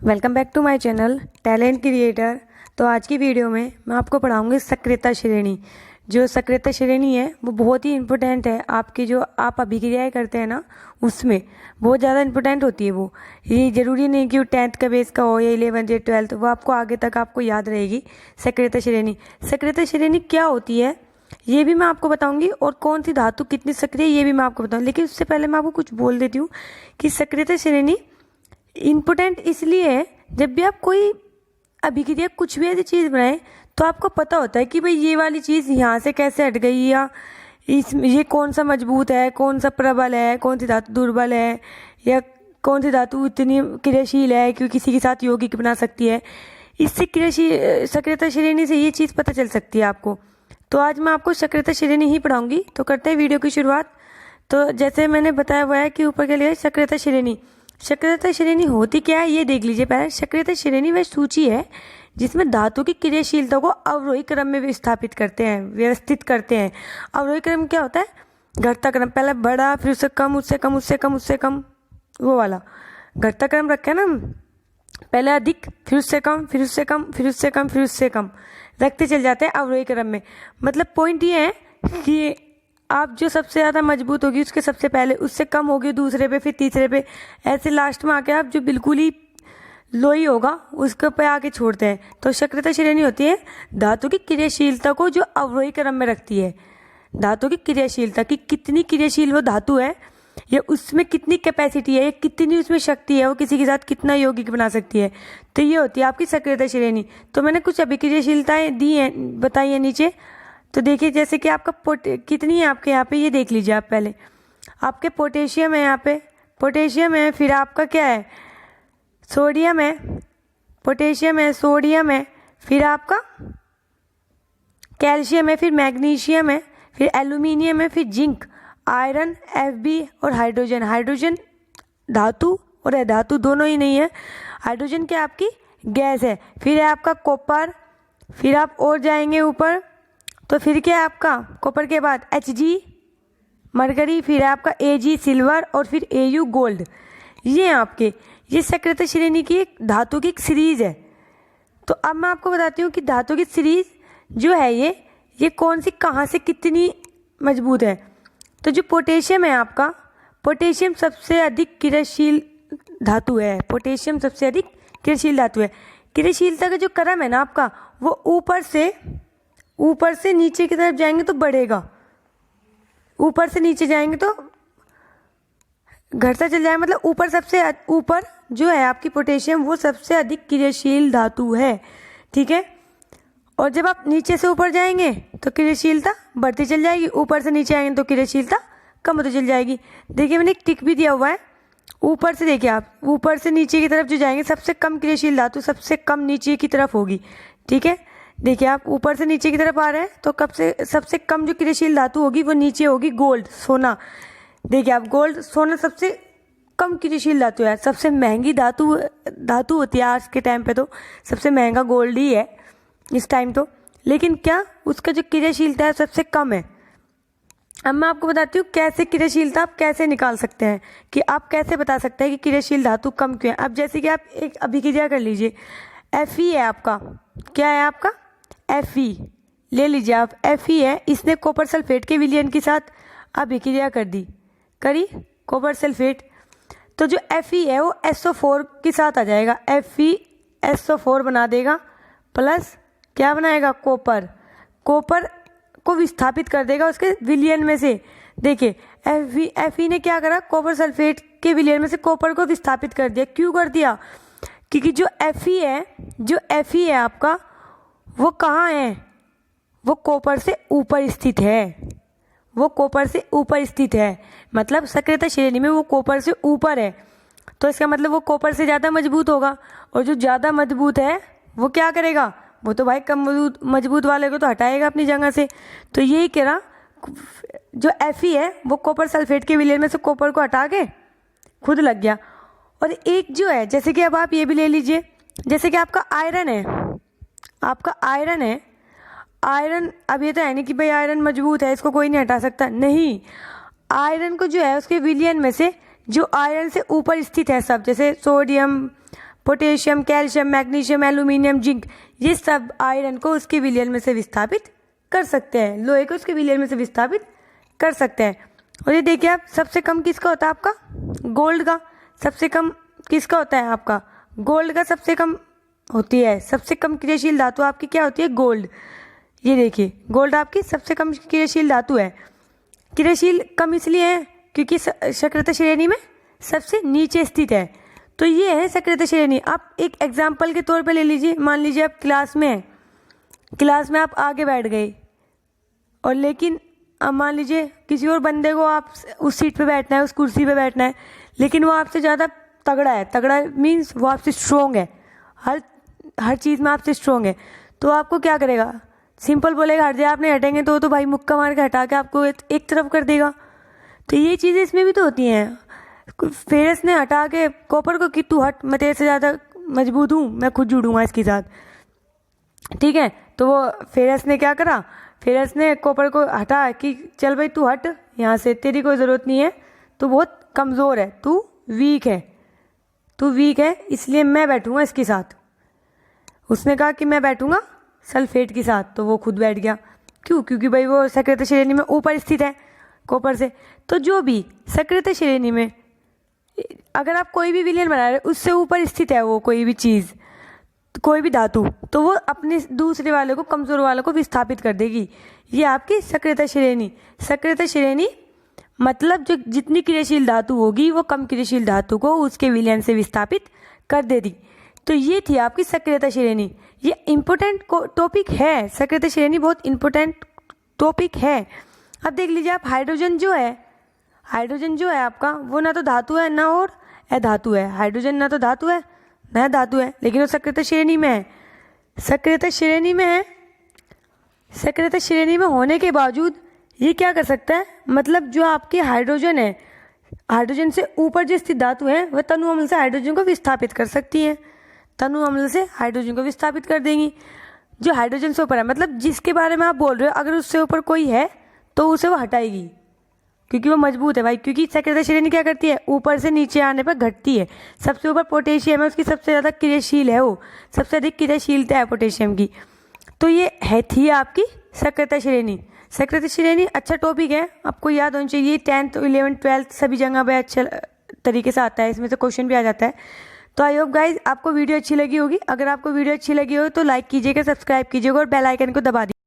Welcome back to my channel talent creator. तो आज की वीडियो में मैं आपको पढ़ाऊंगी सक्रियता श्रेणी। जो सक्रियता श्रेणी है वो बहुत ही इम्पोर्टेंट है। आपकी जो आप अभिक्रियाएं करते हैं ना, उसमें बहुत ज़्यादा इम्पोर्टेंट होती है वो। ये ज़रूरी नहीं कि वो 10th का बेस का हो या 11th या 12th, वो आपको आगे तक आपको याद रहेगी। सक्रियता श्रेणी, सक्रियता श्रेणी क्या होती है ये भी मैं आपको बताऊंगी, और कौन सी धातु कितनी सक्रिय ये भी मैं आपको बताऊंगी। लेकिन उससे पहले मैं आपको कुछ बोल देती हूँ कि सक्रियता श्रेणी इम्पोर्टेंट इसलिए है, जब भी आप कोई अभिक्रिया कुछ भी ऐसी चीज़ बनाए तो आपको पता होता है कि भाई ये वाली चीज़ यहाँ से कैसे हट गई, या ये कौन सा मजबूत है, कौन सा प्रबल है, कौन सी धातु दुर्बल है, या कौन सी धातु इतनी क्रियाशील है कि किसी के साथ यौगिक बना सकती है। इससे क्रियाशील सक्रियता श्रेणी से ये चीज़ पता चल सकती है आपको। तो आज मैं आपको सक्रियता श्रेणी ही पढ़ाऊंगी। तो करते हैं वीडियो की शुरुआत। तो जैसे मैंने बताया हुआ है कि ऊपर के लिए सक्रियता श्रेणी। सक्रियता श्रेणी होती क्या है ये देख लीजिए पहले। सक्रियता श्रेणी वह सूची है जिसमें धातु की क्रियाशीलता को अवरोही क्रम में विस्थापित करते हैं, व्यवस्थित करते हैं। अवरोही क्रम क्या होता है? घटता क्रम, पहले बड़ा, फिर उससे कम, उससे कम, उससे कम, उससे कम, वो वाला घटता क्रम रखा है ना। पहले अधिक, फिर उससे कम, फिर उससे कम, फिर उससे कम, फिर उससे कम रखते चल जाते हैं अवरोही क्रम में। मतलब पॉइंट ये है कि आप जो सबसे ज़्यादा मजबूत होगी उसके सबसे पहले, उससे कम होगी दूसरे पे, फिर तीसरे पे, ऐसे लास्ट में आके आप जो बिल्कुल ही लोई होगा उसके पे आके छोड़ते हैं। तो सक्रियता श्रेणी होती है धातु की क्रियाशीलता को जो अवरोही क्रम में रखती है। धातु की क्रियाशीलता की कितनी क्रियाशील वो धातु है, या उसमें कितनी कैपेसिटी है, या कितनी उसमें शक्ति है, वो किसी के साथ कितना यौगिक बना सकती है। तो ये होती है आपकी सक्रियता श्रेणी। तो मैंने कुछ अभिक्रियाशीलताएं दी हैं, बताई है नीचे। तो देखिए जैसे कि आपका कितनी है आपके यहाँ पे, ये देख लीजिए आप पहले। आपके पोटेशियम है, यहाँ पे पोटेशियम है, फिर आपका क्या है, सोडियम है, पोटेशियम है, सोडियम है, फिर आपका कैल्शियम है, फिर मैग्नीशियम है, फिर एल्यूमिनियम है, फिर जिंक, आयरन, Fb और हाइड्रोजन। हाइड्रोजन धातु और अधातु दोनों ही नहीं है। हाइड्रोजन क्या आपकी गैस है। फिर है आपका कॉपर, फिर आप और जाएंगे ऊपर तो फिर क्या है आपका कॉपर के बाद Hg मरकरी, फिर है आपका Ag सिल्वर, और फिर Au गोल्ड। ये आपके ये सक्रियता श्रेणी की एक धातु की एक सीरीज है। तो अब मैं आपको बताती हूँ कि धातु की सीरीज जो है ये कौन सी कहाँ से कितनी मजबूत है। तो जो पोटेशियम है आपका, पोटेशियम सबसे अधिक क्रियाशील धातु है। पोटेशियम सबसे अधिक क्रियाशील धातु है। क्रियाशीलता का जो क्रम है ना आपका, वो ऊपर से नीचे की तरफ जाएंगे तो बढ़ेगा, ऊपर से नीचे जाएंगे तो घटता चल जाएगा। मतलब ऊपर सबसे ऊपर जो है आपकी पोटेशियम वो सबसे अधिक क्रियाशील धातु है, ठीक है। और जब आप नीचे से ऊपर जाएंगे तो क्रियाशीलता बढ़ती चल जाएगी, ऊपर से नीचे आएंगे तो क्रियाशीलता कम होती चल जाएगी। देखिए मैंने एक टिक भी दिया हुआ है। ऊपर से देखिए आप, ऊपर से नीचे की तरफ जो जाएंगे सबसे कम क्रियाशील धातु सबसे कम नीचे की तरफ होगी, ठीक है। देखिए आप ऊपर से नीचे की तरफ आ रहे हैं तो कब से सबसे कम जो क्रियाशील धातु होगी वो नीचे होगी गोल्ड, सोना। देखिए आप गोल्ड, सोना सबसे कम क्रियाशील धातु है। सबसे महंगी धातु होती है आज के टाइम पे, तो सबसे महंगा गोल्ड ही है इस टाइम तो। लेकिन क्या उसका जो क्रियाशीलता है सबसे कम है। अब मैं आपको बताती हूँ कैसे क्रियाशीलता आप कैसे निकाल सकते हैं, कि आप कैसे बता सकते हैं कि क्रियाशील धातु कम क्यों है। अब जैसे कि आप एक अभिक्रिया कर लीजिए, Fe है आपका, क्या है आपका Fe, ले लीजिए आप Fe है। इसने कॉपर सल्फेट के विलयन के साथ अभिक्रिया करी कॉपर सल्फेट। तो जो Fe है वो SO4 के साथ आ जाएगा। FeSO4 बना देगा, प्लस क्या बनाएगा, कॉपर को विस्थापित कर देगा उसके विलयन में से। देखिए Fe ने क्या करा, कॉपर सल्फेट के विलयन में से कॉपर को विस्थापित कर दिया। क्यों कर दिया? क्योंकि जो Fe है आपका वो कहाँ है, वो कॉपर से ऊपर स्थित है। वो कॉपर से ऊपर स्थित है, मतलब सक्रियता श्रेणी में वो कॉपर से ऊपर है। तो इसका मतलब वो कॉपर से ज़्यादा मजबूत होगा, और जो ज़्यादा मजबूत है वो क्या करेगा, वो तो भाई कम मजबूत वाले को तो हटाएगा अपनी जगह से। तो यही कह रहा, जो Fe है वो कॉपर सल्फेट के विलयन में से कॉपर को हटा के खुद लग गया। और एक जो है, जैसे कि अब आप ये भी ले लीजिए, जैसे कि आपका आयरन है, आयरन अब ये तो है नहीं कि भाई आयरन मजबूत है इसको कोई नहीं हटा सकता, नहीं। आयरन को जो है उसके विलयन में से जो आयरन से ऊपर स्थित है सब, जैसे sodium, potassium, calcium, magnesium, aluminium, zinc, ये सब आयरन को उसके विलयन में से विस्थापित कर सकते हैं, लोहे को उसके विलयन में से विस्थापित कर सकते हैं। और ये देखिए आप, सबसे कम किसका होता है आपका? गोल्ड का। सबसे कम किसका होता है आपका? गोल्ड का सबसे कम होती है। सबसे कम क्रियाशील धातु आपकी क्या होती है? गोल्ड। ये देखिए, गोल्ड आपकी सबसे कम क्रियाशील धातु है। क्रियाशील कम इसलिए है क्योंकि सक्रियता श्रेणी में सबसे नीचे स्थित है। तो ये है सक्रियता श्रेणी। आप एक एग्जाम्पल के तौर पे ले लीजिए, मान लीजिए आप क्लास में हैं, क्लास में आप आगे बैठ गए, और लेकिन अब मान लीजिए किसी और बंदे को आप उस सीट पे बैठना है, उस कुर्सी पे बैठना है, लेकिन वो आपसे ज़्यादा तगड़ा है। तगड़ा मीन्स वो आपसे स्ट्रोंग है, हर चीज़ में आपसे स्ट्रोंग है। तो आपको क्या करेगा? सिंपल बोलेगा हट जाए, आप नहीं हटेंगे तो भाई मुक्का मार के हटा के आपको एक तरफ कर देगा। तो ये चीज़ें इसमें भी तो होती हैं। फेरस ने हटा के कॉपर को कि तू हट, मैं तेरे से ज़्यादा मजबूत हूँ, मैं खुद जुड़ूंगा इसके साथ, ठीक है। तो वो फेरस ने क्या करा? फेरस ने कॉपर को हटा कि चल भाई तू हट यहाँ से, तेरी कोई ज़रूरत नहीं है, तू बहुत कमज़ोर है, तू वीक है, इसलिए मैं बैठूंगा इसके साथ। उसने कहा कि मैं बैठूंगा सल्फेट के साथ, तो वो खुद बैठ गया। क्यों? क्योंकि भाई वो सक्रियता श्रेणी में ऊपर स्थित है कॉपर से। तो जो भी सक्रियता श्रेणी में अगर आप कोई भी विलयन बना रहे उससे ऊपर स्थित है वो कोई भी चीज़, कोई भी धातु, तो वो अपने दूसरे वाले को, कमज़ोर वाले को विस्थापित कर देगी। ये आपकी सक्रियता श्रेणी। सक्रियता श्रेणी मतलब जो जितनी क्रियाशील धातु होगी वो कम क्रियाशील धातु को उसके विलयन से विस्थापित कर देगी। तो ये थी आपकी सक्रियता श्रेणी। ये इम्पोर्टेंट टॉपिक है, सक्रियता श्रेणी बहुत इम्पोर्टेंट टॉपिक है। अब देख लीजिए आप, हाइड्रोजन जो है आपका, वो ना तो धातु है ना और अधातु है। हाइड्रोजन ना तो धातु है ना धातु है, लेकिन वो सक्रियता श्रेणी में है। सक्रियता श्रेणी में होने के बावजूद ये क्या कर सकता है? मतलब जो आपके हाइड्रोजन है, हाइड्रोजन से ऊपर जो स्थित धातु है वह तनु अम्ल से हाइड्रोजन को विस्थापित कर सकती है, तनु अम्ल से हाइड्रोजन को विस्थापित कर देंगी। जो हाइड्रोजन से ऊपर है, मतलब जिसके बारे में आप बोल रहे हो, अगर उससे ऊपर कोई है तो उसे वो हटाएगी, क्योंकि वो मजबूत है भाई। क्योंकि सक्रियता श्रेणी क्या करती है? ऊपर से नीचे आने पर घटती है। सबसे ऊपर पोटेशियम है, उसकी सबसे ज़्यादा क्रियाशील है, वो सबसे अधिक क्रियाशीलता है पोटेशियम की। तो ये थी आपकी सक्रियता श्रेणी। सक्रियता श्रेणी अच्छा टॉपिक है, आपको याद होना चाहिए। 10th 11th 12th सभी जगह पे अच्छा तरीके से आता है, इसमें से क्वेश्चन भी आ जाता है। तो आई होप गाइज आपको वीडियो अच्छी लगी होगी। अगर आपको वीडियो अच्छी लगी हो तो लाइक कीजिएगा, सब्सक्राइब कीजिएगा और बेल आइकन को दबा दीजिए।